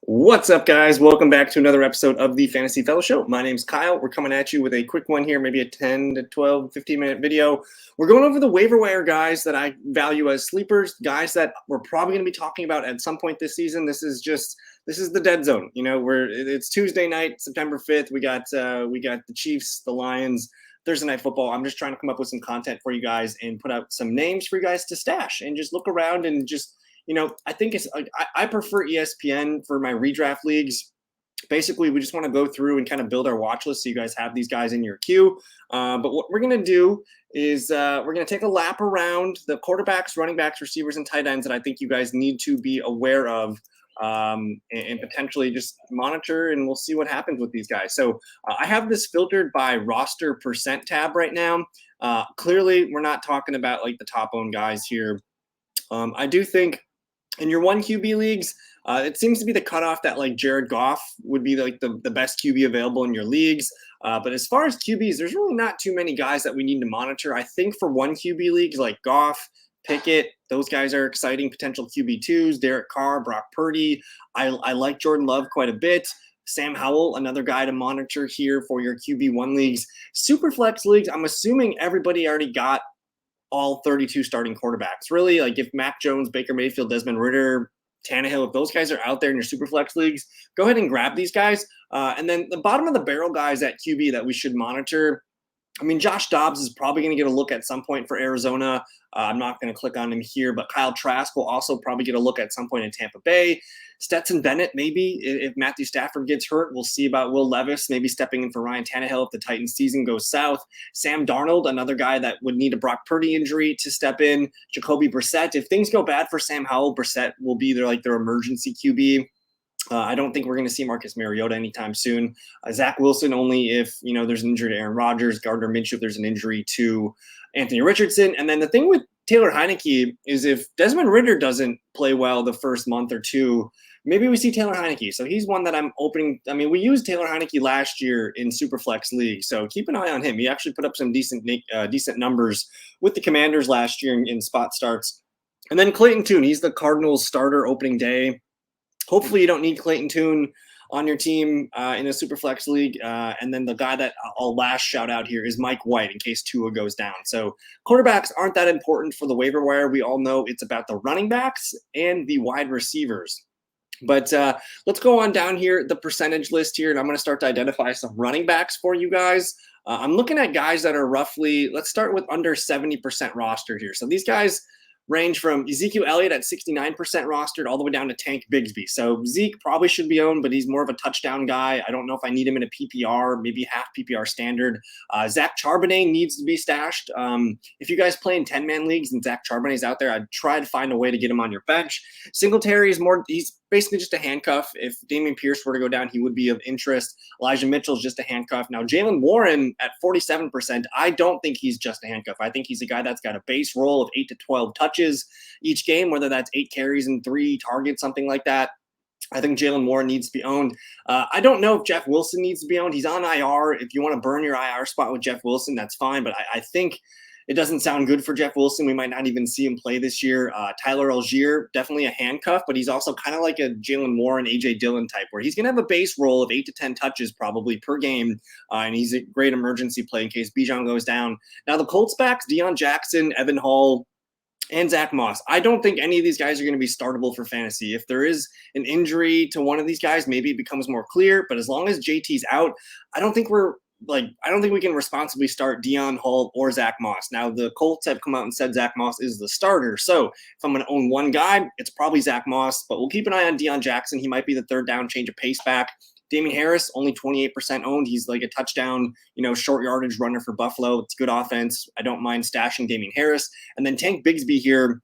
What's up, guys? Welcome back to another episode of the Fantasy Fellow Show. My name's Kyle. We're coming at you with a quick one here, maybe a 10 to 12, 15-minute video. We're going over the waiver wire guys that I value as sleepers, guys that we're probably going to be talking about at some point this season. This is the dead zone. You know, it's Tuesday night, September 5th. We got the Chiefs, the Lions, Thursday Night Football. I'm just trying to come up with some content for you guys and put out some names for you guys to stash and just look around and just I think it's like I prefer ESPN for my redraft leagues. Basically, we just want to go through and kind of build our watch list so you guys have these guys in your queue. But what we're going to do is we're going to take a lap around the quarterbacks, running backs, receivers, and tight ends that I think you guys need to be aware of and potentially just monitor, and we'll see what happens with these guys. So I have this filtered by roster percent tab right now. Clearly, we're not talking about like the top owned guys here. I do think in your one QB leagues, it seems to be the cutoff that like Jared Goff would be like the best QB available in your leagues. But as far as QBs, there's really not too many guys that we need to monitor. I think for one QB leagues like Goff, Pickett, those guys are exciting potential QB2s. Derek Carr, Brock Purdy. I like Jordan Love quite a bit. Sam Howell, another guy to monitor here for your QB1 leagues. Superflex leagues, I'm assuming everybody already got all 32 starting quarterbacks. Really, like if Mac Jones, Baker Mayfield, Desmond Ridder, Tannehill, if those guys are out there in your super flex leagues, go ahead and grab these guys. And then the bottom of the barrel guys at QB that we should monitor. I mean, Josh Dobbs is probably going to get a look at some point for Arizona. I'm not going to click on him here, but Kyle Trask will also probably get a look at some point in Tampa Bay. Stetson Bennett, maybe, if Matthew Stafford gets hurt. We'll see about Will Levis maybe stepping in for Ryan Tannehill if the Titans season goes south. Sam Darnold, another guy that would need a Brock Purdy injury to step in. Jacoby Brissett. If things go bad for Sam Howell, Brissett will be their emergency QB. I don't think we're going to see Marcus Mariota anytime soon. Zach Wilson only if, there's an injury to Aaron Rodgers, Gardner Minshew if there's an injury to Anthony Richardson. And then the thing with Taylor Heineke is if Desmond Ridder doesn't play well the first month or two, maybe we see Taylor Heineke. So he's one that I'm opening. I mean, we used Taylor Heineke last year in Superflex League, so keep an eye on him. He actually put up some decent numbers with the Commanders last year in spot starts. And then Clayton Tune, he's the Cardinals starter opening day. Hopefully you don't need Clayton Tune on your team in a Superflex league. And then the guy that I'll last shout out here is Mike White in case Tua goes down. So quarterbacks aren't that important for the waiver wire. We all know it's about the running backs and the wide receivers. But let's go on down here, the percentage list here, and I'm going to start to identify some running backs for you guys. I'm looking at guys that are roughly, let's start with under 70% roster here. So these guys range from Ezekiel Elliott at 69% rostered all the way down to Tank Bigsby. So Zeke probably should be owned, but he's more of a touchdown guy. I don't know if I need him in a PPR, maybe half PPR standard. Zach Charbonnet needs to be stashed. If you guys play in 10-man leagues and Zach Charbonnet's out there, I'd try to find a way to get him on your bench. Singletary he's basically just a handcuff. If Dameon Pierce were to go down, he would be of interest. Elijah Mitchell's just a handcuff. Now, Jaylen Warren at 47%, I don't think he's just a handcuff. I think he's a guy that's got a base role of 8 to 12 touches each game, whether that's 8 carries and 3 targets, something like that. I think Jaylen Warren needs to be owned. I don't know if Jeff Wilson needs to be owned. He's on IR. If you want to burn your IR spot with Jeff Wilson, that's fine. But I think it doesn't sound good for Jeff Wilson. We might not even see him play this year. Tyler Algier, definitely a handcuff, but he's also kind of like a Jaylen Warren, A.J. Dillon type, where he's going to have a base role of 8 to 10 touches probably per game, and he's a great emergency play in case Bijan goes down. Now, the Colts backs, Deion Jackson, Evan Hall, and Zach Moss. I don't think any of these guys are going to be startable for fantasy. If there is an injury to one of these guys, maybe it becomes more clear, but as long as JT's out, I don't think we can responsibly start Deion, Hall, or Zach Moss. Now, the Colts have come out and said Zach Moss is the starter. So if I'm going to own one guy, it's probably Zach Moss, but we'll keep an eye on Deion Jackson. He might be the third down change of pace back. Damien Harris, only 28% owned. He's like a touchdown, short yardage runner for Buffalo. It's good offense. I don't mind stashing Damien Harris. And then Tank Bigsby here,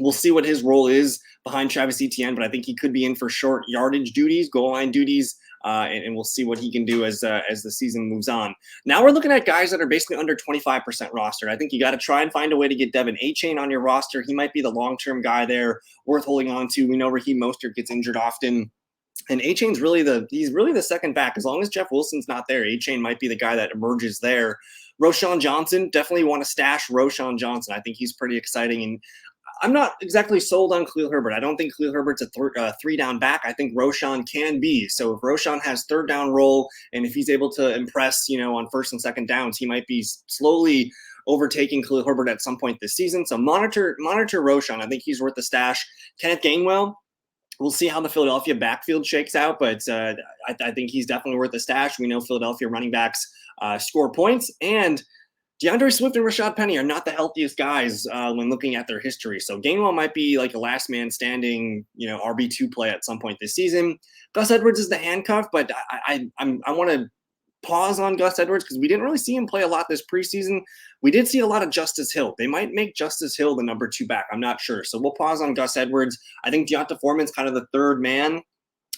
we'll see what his role is behind Travis Etienne, but I think he could be in for short yardage duties, goal line duties, and we'll see what he can do as the season moves on. Now we're looking at guys that are basically under 25% rostered. I think you got to try and find a way to get Devin Achane on your roster. He might be the long-term guy there, worth holding on to. We know Raheem Mostert gets injured often. And Achane's really the second back. As long as Jeff Wilson's not there, Achane might be the guy that emerges there. Roschon Johnson, definitely want to stash Roschon Johnson. I think he's pretty exciting. And I'm not exactly sold on Khalil Herbert. I don't think Khalil Herbert's a three down back. I think Roshan can be. So if Roshan has third down role, and if he's able to impress, on first and second downs, he might be slowly overtaking Khalil Herbert at some point this season. So monitor Roshan. I think he's worth the stash. Kenneth Gainwell, we'll see how the Philadelphia backfield shakes out, but I think he's definitely worth the stash. We know Philadelphia running backs score points, and DeAndre Swift and Rashad Penny are not the healthiest guys when looking at their history. So Gainwell might be like a last man standing, RB2 play at some point this season. Gus Edwards is the handcuff, but I want to pause on Gus Edwards because we didn't really see him play a lot this preseason. We did see a lot of Justice Hill. They might make Justice Hill the number 2 back. I'm not sure. So we'll pause on Gus Edwards. I think Deonta Foreman's kind of the third man,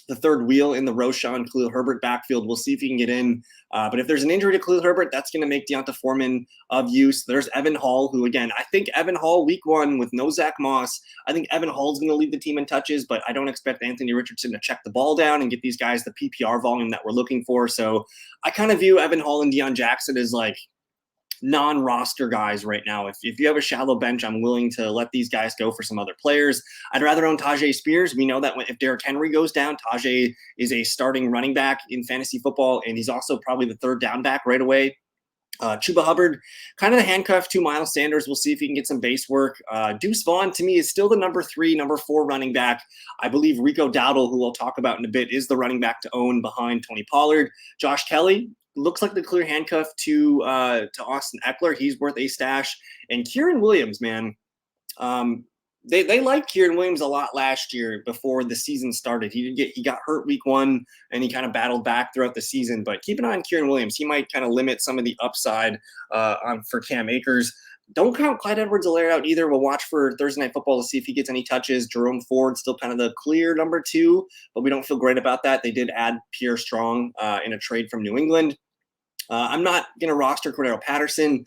the third wheel in the Roshan Khalil Herbert backfield. We'll see if he can get in. But if there's an injury to Khalil Herbert, that's going to make Deonta Foreman of use. There's Evan Hall, who, again, I think Evan Hall week 1 with no Zach Moss, I think Evan Hall's going to lead the team in touches, but I don't expect Anthony Richardson to check the ball down and get these guys the PPR volume that we're looking for. So I kind of view Evan Hall and Deion Jackson as like non-roster guys right now. If you have a shallow bench, I'm willing to let these guys go for some other players. I'd rather own Tajay Spears. We know that if Derrick Henry goes down, Tajay is a starting running back in fantasy football, and he's also probably the third down back right away. Chuba Hubbard, kind of the handcuff to Miles Sanders. We'll see if he can get some base work. Deuce Vaughn, to me, is still the number 3, number 4 running back. I believe Rico Dowdle, who we'll talk about in a bit, is the running back to own behind Tony Pollard. Josh Kelly looks like the clear handcuff to Austin Eckler. He's worth a stash. And Kieran Williams, man, they liked Kieran Williams a lot last year before the season started. He got hurt week 1 and he kind of battled back throughout the season. But keep an eye on Kieran Williams. He might kind of limit some of the upside for Cam Akers. Don't count Clyde Edwards-Helaire out either. We'll watch for Thursday Night Football to see if he gets any touches. Jerome Ford still kind of the clear number 2, but we don't feel great about that. They did add Pierre Strong in a trade from New England. I'm not going to roster Cordero Patterson.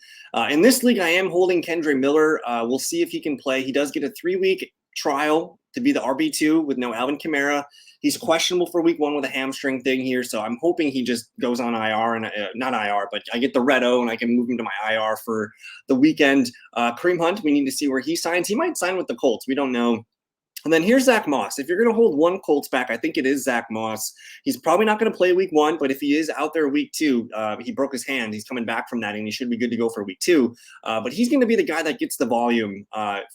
In this league, I am holding Kendre Miller. We'll see if he can play. He does get a 3-week trial to be the RB2 with no Alvin Kamara. He's questionable for week 1 with a hamstring thing here, so I'm hoping he just goes on IR, and not IR, but I get the red O and I can move him to my IR for the weekend. Kareem Hunt, we need to see where he signs. He might sign with the Colts. We don't know. And then here's Zach Moss. If you're going to hold one Colts back, I think it is Zach Moss. He's probably not going to play week 1, but if he is out there week 2, he broke his hand. He's coming back from that, and he should be good to go for week 2. But he's going to be the guy that gets the volume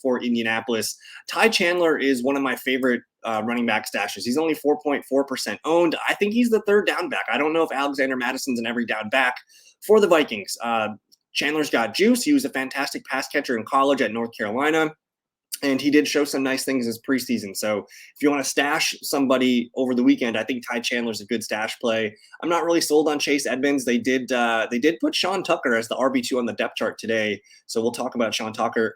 for Indianapolis. Ty Chandler is one of my favorite running back stashes. He's only 4.4% owned. I think he's the third down back. I don't know if Alexander Madison's an every down back for the Vikings. Chandler's got juice. He was a fantastic pass catcher in college at North Carolina. And he did show some nice things this preseason. So if you want to stash somebody over the weekend, I think Ty Chandler's a good stash play. I'm not really sold on Chase Edmonds. They did put Sean Tucker as the RB2 on the depth chart today. So we'll talk about Sean Tucker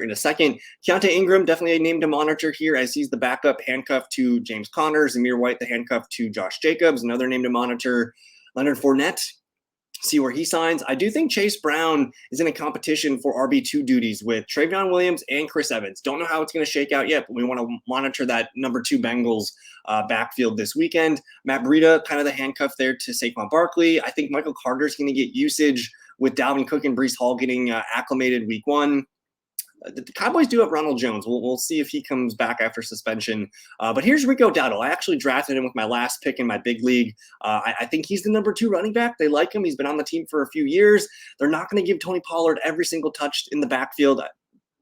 in a second. Keontae Ingram, definitely a name to monitor here as he's the backup handcuff to James Conner. Zamir White, the handcuff to Josh Jacobs, another name to monitor. Leonard Fournette, see where he signs. I do think Chase Brown is in a competition for RB2 duties with Travion Williams and Chris Evans. Don't know how it's going to shake out yet, but we want to monitor that number 2 Bengals backfield this weekend. Matt Breida, kind of the handcuff there to Saquon Barkley. I think Michael Carter's going to get usage with Dalvin Cook and Breece Hall getting acclimated week 1. The Cowboys do have Ronald Jones. We'll see if he comes back after suspension. But here's Rico Dowdle. I actually drafted him with my last pick in my big league. I think he's the number 2 running back. They like him. He's been on the team for a few years. They're not going to give Tony Pollard every single touch in the backfield.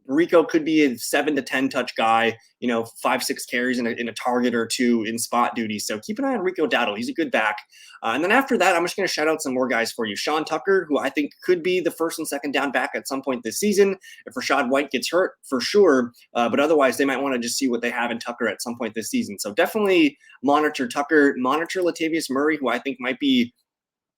Rico could be a 7 to 10 touch guy, 5-6 carries in a target or 2 in spot duty. So keep an eye on Rico Dowdle. He's a good back. And then after that, I'm just going to shout out some more guys for you. Sean Tucker, who I think could be the first and second down back at some point this season. If Rachaad White gets hurt, for sure. But otherwise, they might want to just see what they have in Tucker at some point this season. So definitely monitor Tucker. Monitor Latavius Murray, who I think might be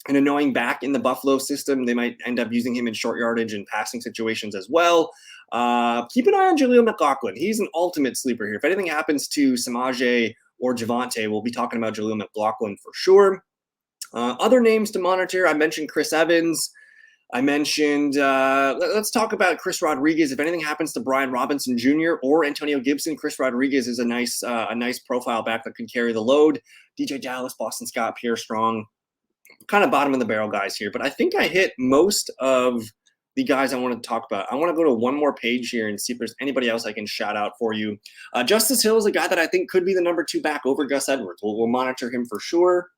an annoying back in the Buffalo system. They might end up using him in short yardage and passing situations as well. Keep an eye on Jaleel McLaughlin. He's an ultimate sleeper here. If anything happens to Samaje or Javonte, we'll be talking about Jaleel McLaughlin for sure. Other names to monitor, I mentioned Chris Evans. I mentioned, let's talk about Chris Rodriguez. If anything happens to Brian Robinson Jr. or Antonio Gibson, Chris Rodriguez is a nice profile back that could carry the load. DJ Dallas, Boston Scott, Pierre Strong, kind of bottom of the barrel guys here. But I think I hit most of the guys I want to talk about. I want to go to one more page here and see if there's anybody else I can shout out for you. Justice Hill is a guy that I think could be the number 2 back over Gus Edwards. We'll monitor him for sure.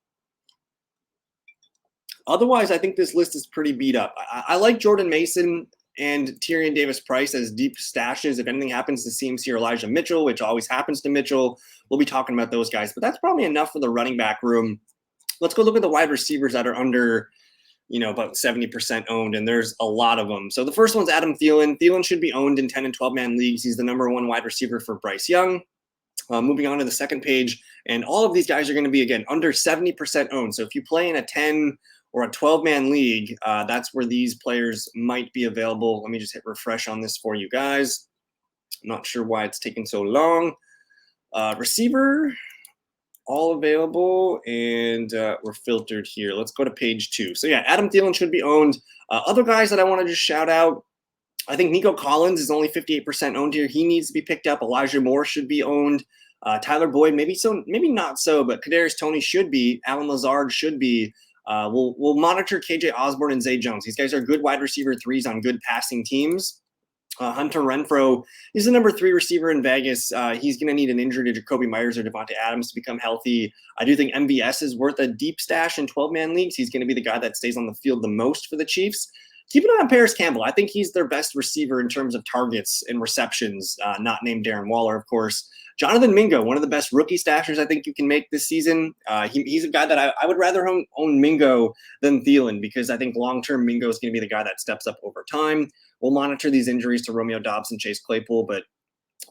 Otherwise, I think this list is pretty beat up. I like Jordan Mason and Tyrion Davis-Price as deep stashes. If anything happens to CMC or Elijah Mitchell, which always happens to Mitchell, we'll be talking about those guys. But that's probably enough for the running back room. Let's go look at the wide receivers that are under, about 70% owned, and there's a lot of them. So the first one's Adam Thielen. Thielen should be owned in 10 and 12-man leagues. He's the number 1 wide receiver for Bryce Young. Moving on to the second page, and all of these guys are going to be, again, under 70% owned. So if you play in a 10 or a 12-man league, that's where these players might be available. Let me just hit refresh on this for you guys. I'm not sure why it's taking so long. Receiver, all available, and we're filtered here. Let's go to page 2. So yeah, Adam Thielen should be owned. Other guys that I want to just shout out, I think Nico Collins is only 58% owned here. He needs to be picked up. Elijah Moore should be owned. Tyler Boyd, maybe not so, but Kadarius Toney should be. Alan Lazard should be. We'll monitor KJ Osborne and Zay Jones. These guys are good wide receiver 3s on good passing teams. Hunter Renfrow is the number 3 receiver in Vegas. He's going to need an injury to Jacoby Myers or Devontae Adams to become healthy. I do think MVS is worth a deep stash in 12-man leagues. He's going to be the guy that stays on the field the most for the Chiefs. Keep an eye on Paris Campbell. I think he's their best receiver in terms of targets and receptions, not named Darren Waller, of course. Jonathan Mingo, one of the best rookie stashers I think you can make this season. He's a guy that I would rather own Mingo than Thielen, because I think long-term Mingo is going to be the guy that steps up over time. We'll monitor these injuries to Romeo Doubs and Chase Claypool, but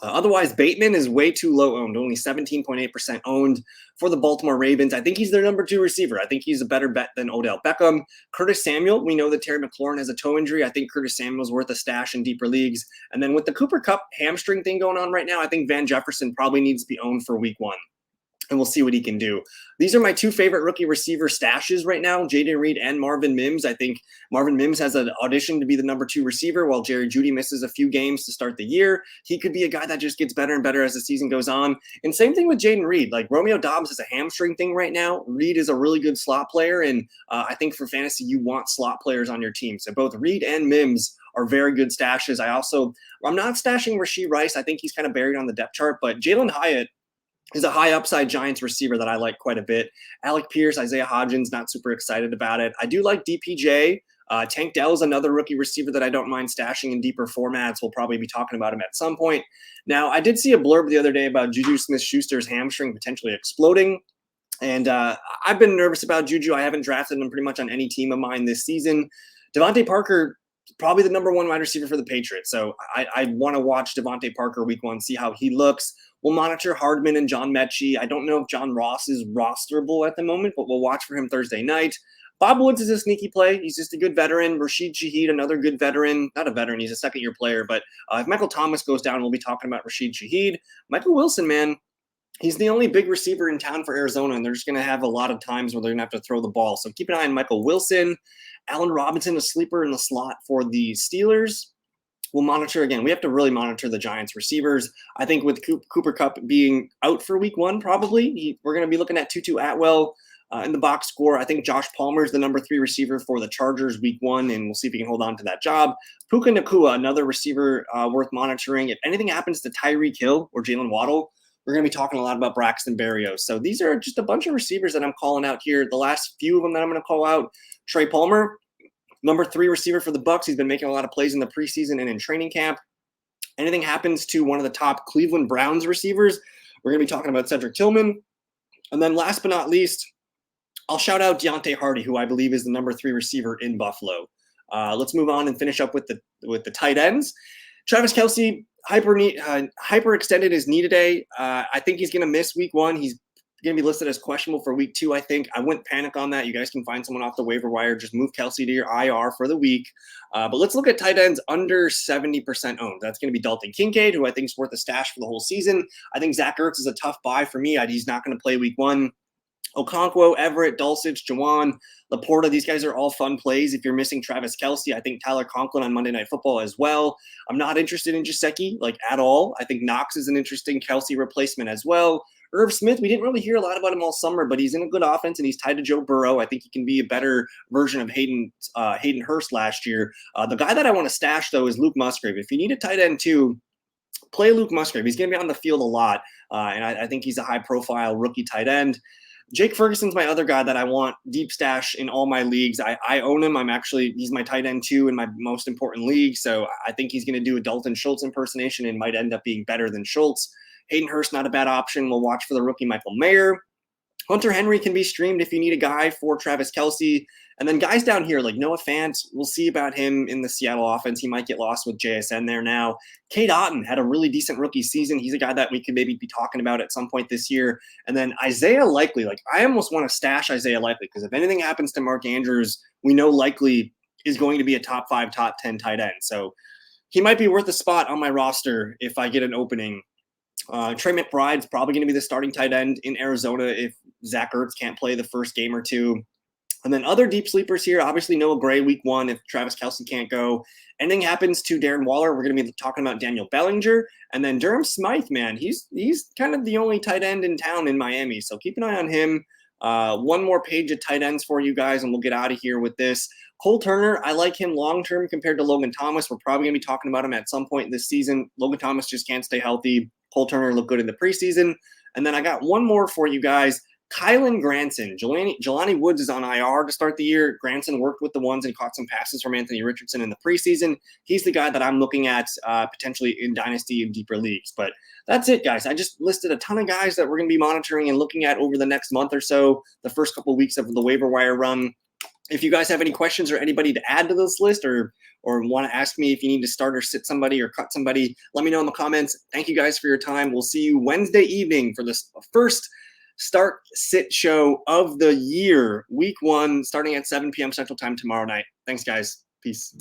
otherwise, Bateman is way too low owned, only 17.8% owned for the Baltimore Ravens. I think he's their number 2 receiver. I think he's a better bet than Odell Beckham. Curtis Samuel, we know that Terry McLaurin has a toe injury. I think Curtis Samuel's worth a stash in deeper leagues. And then with the Cooper Kupp hamstring thing going on right now, I think Van Jefferson probably needs to be owned for week 1. And we'll see what he can do. These are my 2 favorite rookie receiver stashes right now, Jayden Reed and Marvin Mims. I think Marvin Mims has an audition to be the number 2 receiver while Jerry Jeudy misses a few games to start the year. He could be a guy that just gets better and better as the season goes on. And same thing with Jayden Reed. Like, Romeo Doubs has a hamstring thing right now. Reed is a really good slot player, and I think for fantasy, you want slot players on your team. So both Reed and Mims are very good stashes. I'm not stashing Rashee Rice. I think he's kind of buried on the depth chart, but Jalen Hyatt is a high upside Giants receiver that I like quite a bit. Alec Pierce, Isaiah Hodgins, not super excited about it. I do like DPJ. Tank Dell is another rookie receiver that I don't mind stashing in deeper formats. We'll probably be talking about him at some point. Now, I did see a blurb the other day about Juju Smith-Schuster's hamstring potentially exploding. And I've been nervous about Juju. I haven't drafted him pretty much on any team of mine this season. Devontae Parker, probably the number 1 wide receiver for the Patriots. So I want to watch Devontae Parker week 1, see how he looks. We'll monitor Hardman and John Mechie. I don't know if John Ross is rosterable at the moment, but we'll watch for him Thursday night. Bob Woods is a sneaky play. He's just a good veteran. Rashid Shaheed, another good veteran. Not a veteran, he's a second-year player. But if Michael Thomas goes down, we'll be talking about Rashid Shaheed. Michael Wilson, man, he's the only big receiver in town for Arizona, and they're just going to have a lot of times where they're going to have to throw the ball. So keep an eye on Michael Wilson. Allen Robinson, a sleeper in the slot for the Steelers. We'll monitor again. We have to really monitor the Giants receivers. I think with Cooper Kupp being out for week 1, probably we're going to be looking at Tutu Atwell in the box score. I think Josh Palmer is the number 3 receiver for the Chargers week 1, and we'll see if he can hold on to that job. Puka Nacua, another receiver worth monitoring. If anything happens to Tyreek Hill or Jalen Waddle, we're going to be talking a lot about Braxton Berrios. So these are just a bunch of receivers that I'm calling out here. The last few of them that I'm going to call out: Trey Palmer, number 3 receiver for the Bucs. He's been making a lot of plays in the preseason and in training camp. Anything happens to one of the top Cleveland Browns receivers, we're going to be talking about Cedric Tillman. And then last but not least, I'll shout out Deontay Hardy, who I believe is the number 3 receiver in Buffalo. Let's move on and finish up with the tight ends. Travis Kelce hyperextended his knee today. I think he's going to miss week 1. He's going to be listed as questionable for week 2, I think. I wouldn't panic on that. You guys can find someone off the waiver wire. Just move Kelce to your IR for the week. But let's look at tight ends under 70% owned. That's going to be Dalton Kincaid, who I think is worth a stash for the whole season. I think Zach Ertz is a tough buy for me. He's not going to play week 1. Okonkwo, Everett, Dulcich, Jawan, Laporta, these guys are all fun plays. If you're missing Travis Kelce, I think Tyler Conklin on Monday Night Football as well. I'm not interested in Gesicki, at all. I think Knox is an interesting Kelce replacement as well. Irv Smith, we didn't really hear a lot about him all summer, but he's in a good offense and he's tied to Joe Burrow. I think he can be a better version of Hayden Hurst last year. The guy that I want to stash, though, is Luke Musgrave. If you need a tight end, too, play Luke Musgrave. He's going to be on the field a lot, and I think he's a high-profile rookie tight end. Jake Ferguson's my other guy that I want deep stash in all my leagues. I own him. He's my tight end 2 in my most important league, so I think he's going to do a Dalton Schultz impersonation and might end up being better than Schultz. Hayden Hurst, not a bad option. We'll watch for the rookie Michael Mayer. Hunter Henry can be streamed if you need a guy for Travis Kelce. And then guys down here like Noah Fant, we'll see about him in the Seattle offense. He might get lost with JSN there now. Cade Otton had a really decent rookie season. He's a guy that we could maybe be talking about at some point this year. And then Isaiah Likely, I almost want to stash Isaiah Likely because if anything happens to Mark Andrews, we know Likely is going to be a top 5, top 10 tight end. So he might be worth a spot on my roster if I get an opening. Trey McBride's probably going to be the starting tight end in Arizona if Zach Ertz can't play the first game or two. And then other deep sleepers here, obviously Noah Gray week 1 if Travis Kelce can't go. Anything happens to Darren Waller, we're going to be talking about Daniel Bellinger. And then Durham Smythe, man, he's kind of the only tight end in town in Miami. So keep an eye on him. One more page of tight ends for you guys, and we'll get out of here with this. Cole Turner, I like him long-term compared to Logan Thomas. We're probably going to be talking about him at some point this season. Logan Thomas just can't stay healthy. Cole Turner looked good in the preseason. And then I got one more for you guys. Kylan Granson. Jelani Woods is on IR to start the year. Granson worked with the ones and caught some passes from Anthony Richardson in the preseason. He's the guy that I'm looking at potentially in Dynasty and deeper leagues. But that's it, guys. I just listed a ton of guys that we're going to be monitoring and looking at over the next month or so, the first couple of weeks of the waiver wire run. If you guys have any questions or anybody to add to this list or want to ask me if you need to start or sit somebody or cut somebody, let me know in the comments. Thank you guys for your time. We'll see you Wednesday evening for this first start sit show of the year, week 1, starting at 7 p.m. Central Time tomorrow night. Thanks, guys. Peace.